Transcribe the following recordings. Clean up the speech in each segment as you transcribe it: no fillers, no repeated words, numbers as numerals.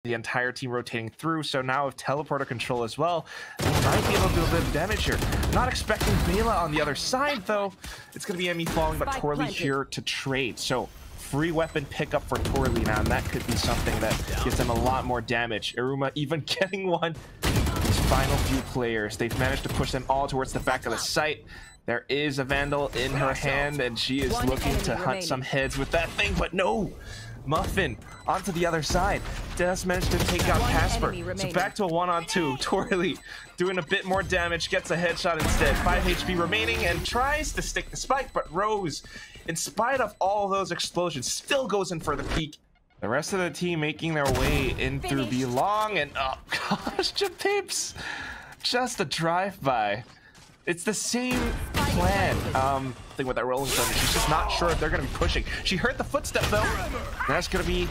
the entire team rotating through, so now with teleporter control as well, they might be able to do a bit of damage here. Not expecting Vela on the other side, though. It's going to be Emmy falling, but Torley here to trade. So free weapon pickup for Torley now, and that could be something that gives them a lot more damage. Iruma even getting one. These final few players, they've managed to push them all towards the back of the site. There is a Vandal in her hand, and she is looking to hunt some heads with that thing, but no! Muffin onto the other side. Just managed to take out Casper. So back to a 1-on-2. Torley doing a bit more damage, gets a headshot instead. 5 HP remaining and tries to stick the spike, but Rose, in spite of all those explosions, still goes in for the peek. The rest of the team making their way in through B long, and oh gosh, Japips! Just a drive-by. It's the same plan thing with that Rolling Thunder. She's just not sure if they're going to be pushing. She heard the footstep though. That's going to be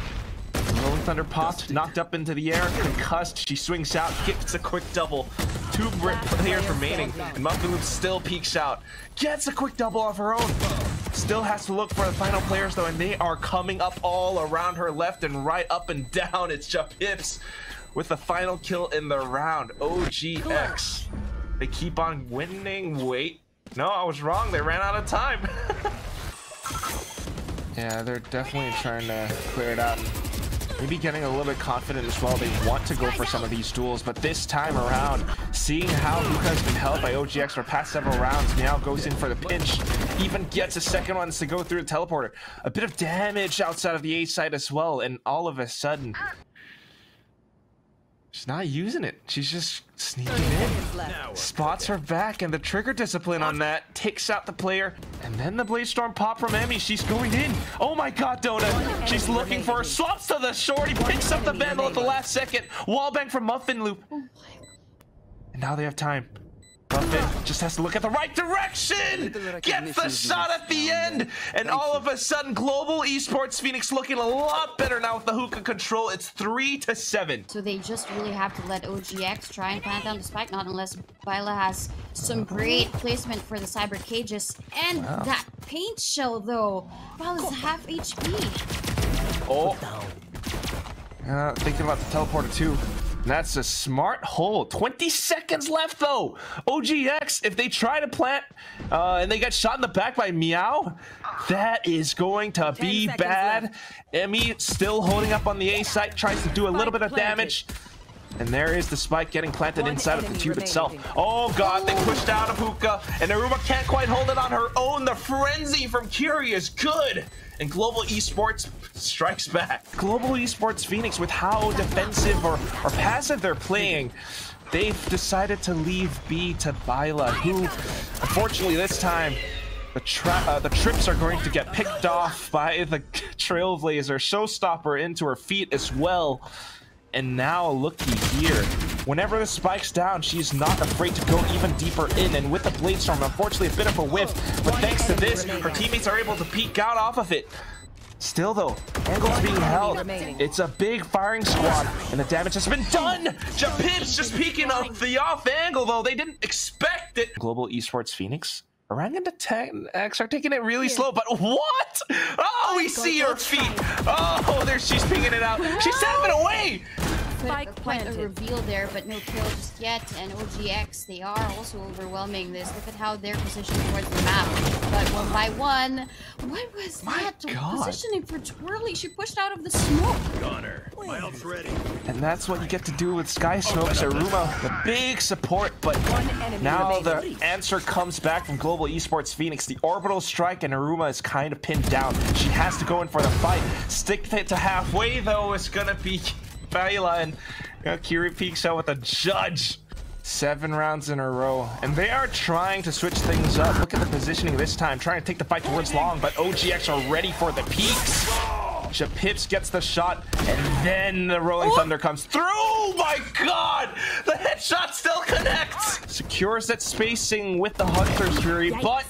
Rolling Thunder popped, knocked up into the air, concussed. She swings out, gets a quick double. 2 players remaining, and Muffin Loop still peeks out. Gets a quick double of her own. Still has to look for the final players though, and they are coming up all around her left and right, up and down. It's Japips with the final kill in the round. OGX. They keep on winning. Wait. No, I was wrong. They ran out of time. Yeah, they're definitely trying to clear it out. Maybe getting a little bit confident as well. They want to go for some of these duels, but this time around, seeing how Luka has been held by OGX for past several rounds, Meow goes in for the pinch, even gets a second one to go through the teleporter. A bit of damage outside of the A side as well, and all of a sudden, she's not using it. She's just sneaking in. Spots her back, and the trigger discipline on that takes out the player. And then the Blaze Storm pop from Emmy. She's going in. Oh my god, Donut. She's looking for her. Swaps to the shorty. Picks up the Vandal at the last second. Wallbang from Muffin Loop. And now they have time. Muffin just has to look at the right direction. Gets the shot at the end. And all of a sudden, Global Esports Phoenix looking a lot better now with the hookah control. It's 3-7. So they just really have to let OGX try and plant down the spike, not unless Byla has some great placement for the cyber cages. And that paint shell, though. Byla's half HP. Oh. Thinking about the teleporter, too. That's a smart hold. 20 seconds left, though. OGX, if they try to plant and they get shot in the back by Meow, that is going to be bad. Emmy still holding up on the A site, tries to do a little bit of damage. And there is the spike getting planted inside of the tube itself. Oh god, they pushed out of Hookah, and Aruma can't quite hold it on her own. The frenzy from Curie is good, and Global Esports strikes back. Global Esports Phoenix, with how defensive or passive they're playing, they've decided to leave B to Byla, who, unfortunately this time, the trips are going to get picked off by the Trailblazer. Showstopper into her feet as well. And now looky here. Whenever the spike's down, she's not afraid to go even deeper in. And with the Blade Storm, unfortunately a bit of a whiff. But thanks to this, her teammates are able to peek out off of it. Still though, angle's being held. It's a big firing squad, and the damage has been done. Japips just peeking off the off angle though. They didn't expect it. Global Esports Phoenix. Orangutan are taking it really slow, but what? Oh, we see her feet. Oh, there she's pinging it out. She's tapping away. Quite a reveal there, but no kill just yet. And OGX, they are also overwhelming this. Look at how they're positioned towards the map. But one by one, what was that positioning for Twirly? She pushed out of the smoke. Gunner, my ult's ready. And that's what you get to do with Sky Smokes. Aruma, the big support, but now the answer comes back from Global Esports Phoenix. The orbital strike, and Aruma is kind of pinned down. She has to go in for the fight. Stick it to halfway though. It's gonna be Byla, and Kiri peeks out with a judge. 7 rounds in a row, and they are trying to switch things up. Look at the positioning this time, trying to take the fight towards long, but OGX are ready for the peaks. Japips gets the shot, and then the Rolling Thunder comes through. Oh my god! The headshot still connects! Secures that spacing with the Hunter's Fury, but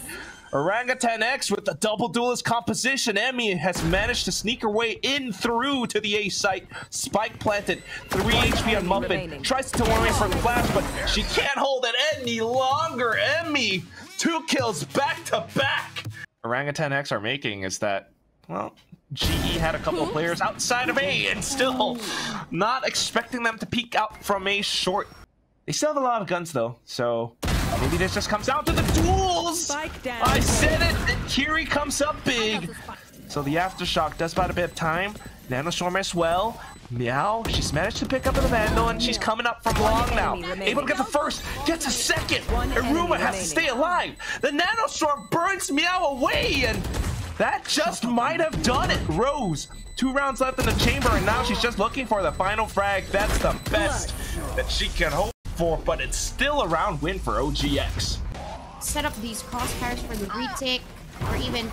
Orangutan X with the double duelist composition. Emmy has managed to sneak her way in through to the A site. Spike planted. 3 HP on Muffin. Tries to turn away from the flash, but she can't hold it any longer. Emmy, 2 kills back to back. Orangutan X are making is that, well, GE had a couple of players outside of A and still not expecting them to peek out from A short. They still have a lot of guns though, so maybe this just comes down to the duels. I said it, and Kiri comes up big. So the Aftershock does buy a bit of time. Nanostorm as well. Meow, she's managed to pick up the Vandal, and she's coming up from long now. Able to get the first, gets a second. Iruma has to stay alive. The Nanostorm burns Meow away, and that just might have done it. Rose, 2 rounds left in the chamber, and now she's just looking for the final frag. That's the best that she can hope for, but it's still a round win for OGX. Set up these crosshairs for the retake, or even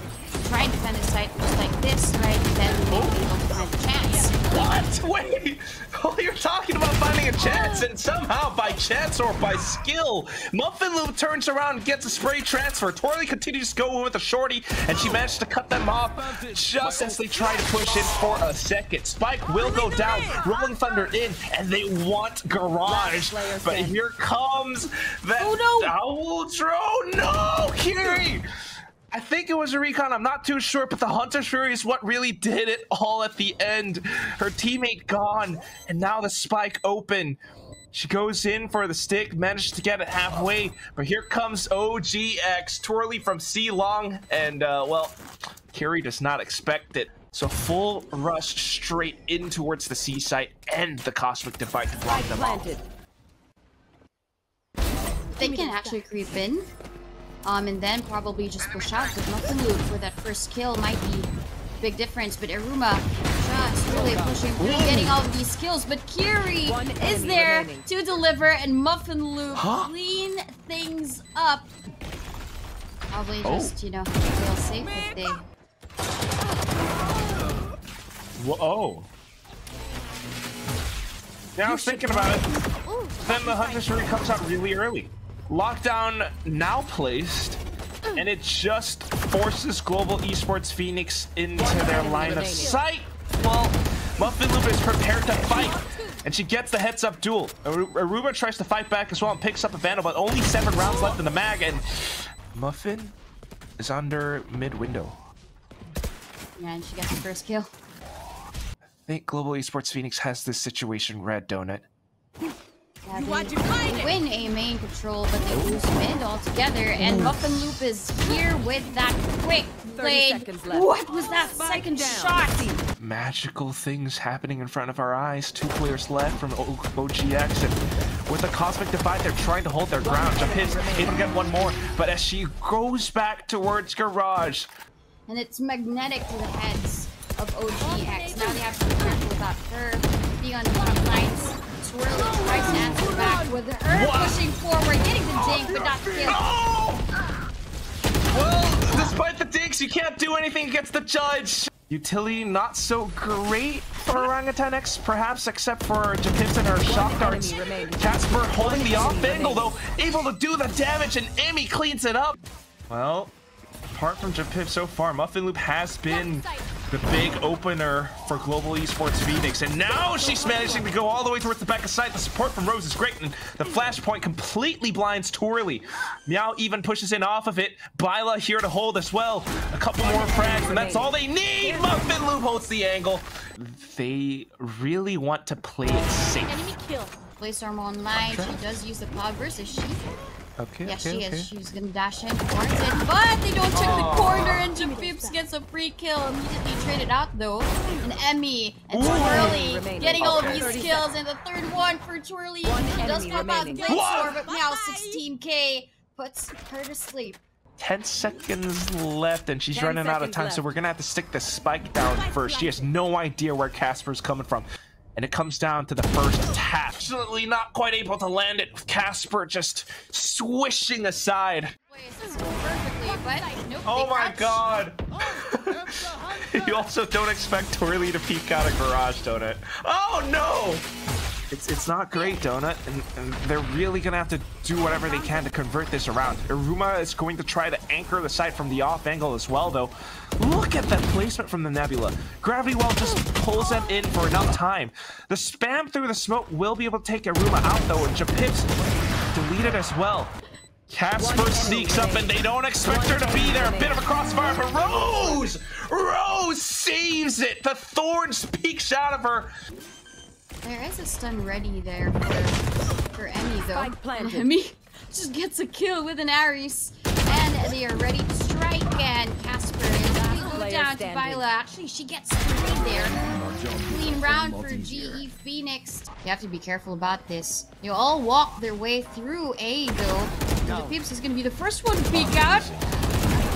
try and defend the site just like this, right? Then we may be able to find a chance. What? Wait! Oh, you're talking about finding a chance, and somehow by chance or by skill, Muffin Loop turns around and gets a spray transfer. Twirly continues to go in with a shorty, and she managed to cut them off just as they try to push in for a second. Spike will go down, Rolling Thunder in, and they want Garage. But here comes that owl drone. No, Kiri! I think it was a recon, I'm not too sure, but the Hunter's Fury is what really did it all at the end. Her teammate gone, and now the spike open. She goes in for the stick, managed to get it halfway, but here comes OGX, Twirly from C Long, and well, Kiri does not expect it. So full rush straight in towards the C site and the Cosmic Divide to block them off. They can actually creep in. And then probably just push out with Muffin Loop for that first kill might be a big difference. But Iruma just really pushing through, getting all of these kills. But Kiri is there to deliver, and Muffin Loop clean things up. Probably just, you know, feel safe if they... Whoa. Yeah, I was thinking about it. Then the Hunter's Fury comes out really early. Lockdown now placed, and it just forces Global Esports Phoenix into their line of sight. Well, Muffin Loop is prepared to fight, and she gets the heads-up duel. Aruba tries to fight back as well and picks up a Vandal, but only 7 rounds left in the mag, and Muffin is under mid-window. Yeah, and she gets the first kill. I think Global Esports Phoenix has this situation red, don't it? Yeah, they win a main control, but they lose mid altogether. And Muffin Loop is here with that quick blade. What was that second shot? Magical things happening in front of our eyes. 2 players left from OGX, and with the Cosmic Divide, they're trying to hold their ground. Japip's able to get one more, but as she goes back towards Garage. And it's magnetic to the heads of OGX. Now they have to be careful about her being on the front lines. Twirly tries to answer back with her pushing forward, getting the dink, but not the kill. No! Well, despite the dinks, you can't do anything against the judge. Utility not so great for Orangutan X, perhaps, except for Japip's and her shock darts. Casper holding the off angle, though, able to do the damage, and Emmy cleans it up. Well, apart from Japip so far, Muffin Loop has been the big opener for Global Esports Phoenix, and now she's managing to go all the way towards the back of sight. The support from Rose is great, and the flashpoint completely blinds Twirly. Meow even pushes in off of it. Byla here to hold as well. A couple more frags, and that's all they need. Muffin Loop holds the angle. They really want to play it safe. Enemy kill. Playstorm online. She does use the cloud burst. Is she? Okay, yeah, she okay. is. She's gonna dash in towards it, but they don't check the corner, and Japips gets a free kill. Immediately traded out though. And Emmy and Twirly getting all of these kills, and the third one for Twirly. She does pop out the Bladestorm, but now 16k puts her to sleep. 10 seconds left, and she's running out of time, so we're gonna have to stick the spike down first. She has no idea where Casper's coming from. And it comes down to the first tap. Absolutely not quite able to land it, with Casper just swishing aside. Oh my god! You also don't expect Twirly to peek out of Garage, don't it? Oh no! It's not great, Donut, and they're really gonna have to do whatever they can to convert this around. Iruma is going to try to anchor the site from the off angle as well, though. Look at that placement from the Nebula. Gravity Well just pulls them in for enough time. The spam through the smoke will be able to take Iruma out, though, and Japip's deleted as well. Casper sneaks up and they don't expect her to be there. A bit of a crossfire, but Rose saves it. The thorns peeks out of her. There is a stun ready there for Emmy though. Emmy just gets a kill with an Ares, and they are ready to strike. And Casper is go down to Viola. Actually, she gets 3 there. Clean round for GE Phoenix. You have to be careful about this. They all walk their way through A though. The Pips is gonna be the first one to peek out.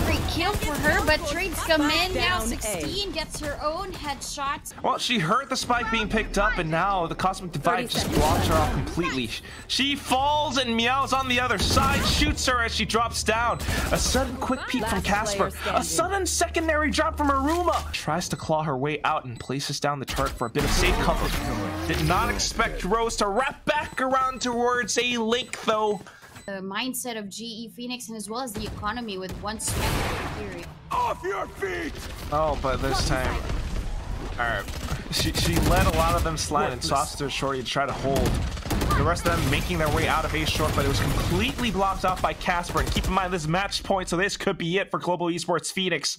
Great kill for her, but trades come in. Now 16 gets her own headshot. Well, she heard the spike being picked up, and now the Cosmic Divide just blocks her off completely. She falls, and Meow's on the other side, shoots her as she drops down. A sudden quick peek from Casper. A sudden secondary drop from Aruma. Tries to claw her way out and places down the turret for a bit of safe cover. Did not expect Rose to wrap back around towards a link, though. The mindset of GE Phoenix, and as well as the economy with one smack theory. Off your feet! Oh, but this time, alright, she let a lot of them slide and sauced to Shorty to try to hold. The rest of them making their way out of A short, but it was completely blocked off by Casper. And keep in mind this match point, so this could be it for Global Esports Phoenix.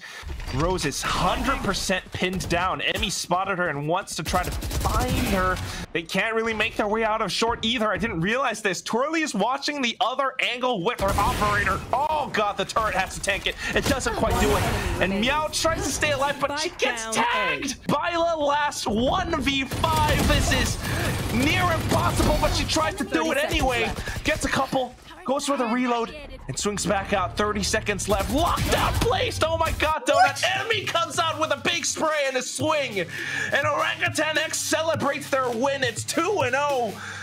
Rose is 100% pinned down. Emmy spotted her and wants to try to find her. They can't really make their way out of short either. I didn't realize this. Twirly is watching the other angle with her operator. Oh god, the turret has to tank it. It doesn't quite do it. And Meow tries to stay alive, but she gets tagged. Byla last 1v5. This is near impossible, but she tries to do it anyway. Gets a couple, goes for the reload, and swings back out. 30 seconds left. Lockdown placed. Oh my god, Donut. Enemy comes out with a big spray and a swing. And Orangutan X celebrates their win. It's 2-0.